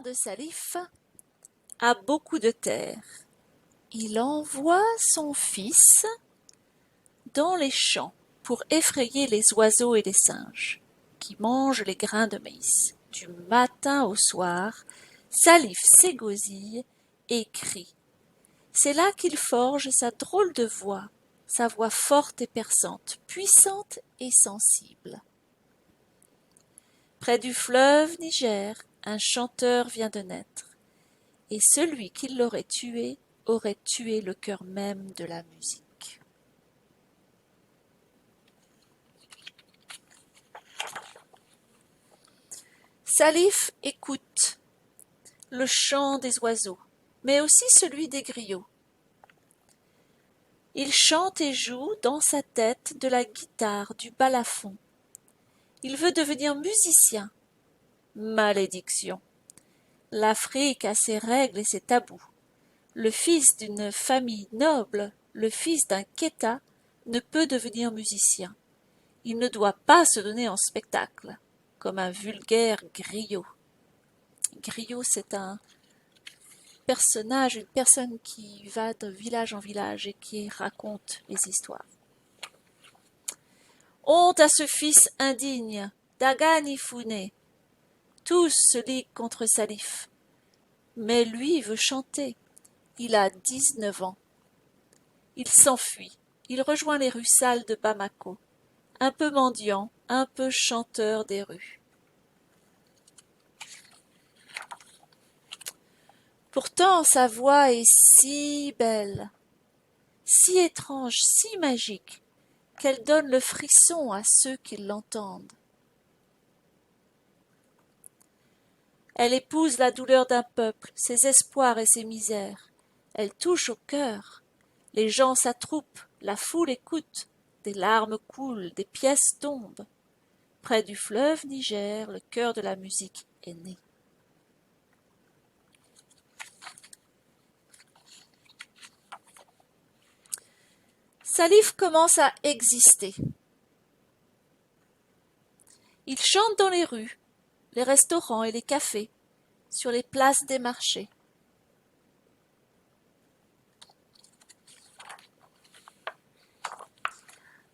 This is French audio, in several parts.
père de Salif a beaucoup de terre. Il envoie son fils dans les champs pour effrayer les oiseaux et les singes qui mangent les grains de maïs. Du matin au soir, Salif s'égosille et crie. C'est là qu'il forge sa drôle de voix, sa voix forte et perçante, puissante et sensible. Près du fleuve Niger, un chanteur vient de naître, et celui qui l'aurait tué aurait tué le cœur même de la musique. Salif écoute le chant des oiseaux, mais aussi celui des griots. Il chante et joue dans sa tête de la guitare, du balafon. Il veut devenir musicien. Malédiction! L'Afrique a ses règles et ses tabous. Le fils d'une famille noble, le fils d'un Kéta, ne peut devenir musicien. Il ne doit pas se donner en spectacle, comme un vulgaire griot. Griot, c'est un personnage, une personne qui va de village en village et qui raconte les histoires. Honte à ce fils indigne, Dagani Founé. Tous se liguent contre Salif. Mais lui veut chanter. Il a 19 ans. Il s'enfuit. Il rejoint les rues sales de Bamako. Un peu mendiant, un peu chanteur des rues. Pourtant sa voix est si belle, si étrange, si magique, qu'elle donne le frisson à ceux qui l'entendent. Elle épouse la douleur d'un peuple, ses espoirs et ses misères. Elle touche au cœur. Les gens s'attroupent, la foule écoute, des larmes coulent, des pièces tombent. Près du fleuve Niger, le cœur de la musique est né. Salif commence à exister. Il chante dans les rues, les restaurants et les cafés, sur les places des marchés.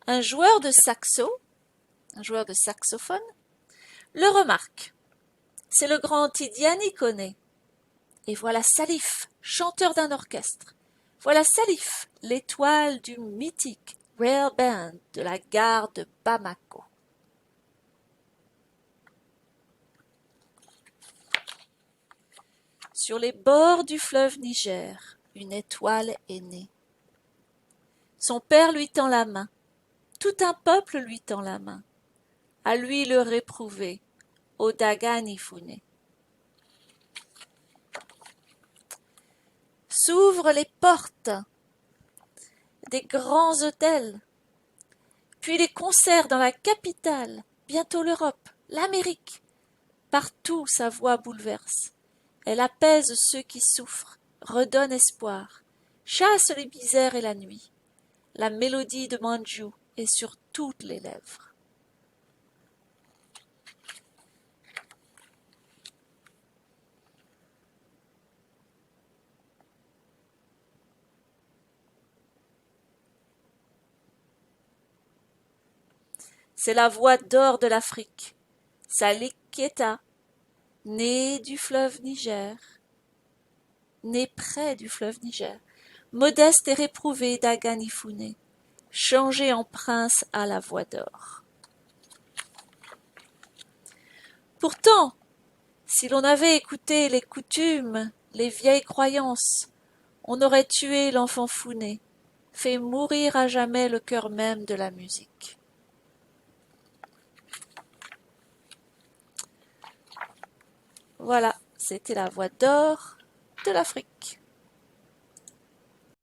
Un joueur de saxophone, le remarque. C'est le grand Tidiane Koné. Et voilà Salif, chanteur d'un orchestre. Voilà Salif, l'étoile du mythique Rare Band de la gare de Bamako. Sur les bords du fleuve Niger, une étoile est née. Son père lui tend la main. Tout un peuple lui tend la main. À lui le réprouvé, au Dagani Founé. S'ouvrent les portes des grands hôtels, puis les concerts dans la capitale, bientôt l'Europe, l'Amérique. Partout sa voix bouleverse. Elle apaise ceux qui souffrent, redonne espoir, chasse les misères et la nuit. La mélodie de Manjou est sur toutes les lèvres. C'est la voix d'or de l'Afrique. Salif Keita, né du fleuve Niger, né près du fleuve Niger, modeste et réprouvé d'Agani Founé, changé en prince à la voix d'or. Pourtant, si l'on avait écouté les coutumes, les vieilles croyances, on aurait tué l'enfant Founé, fait mourir à jamais le cœur même de la musique. Voilà, c'était la voix d'or de l'Afrique.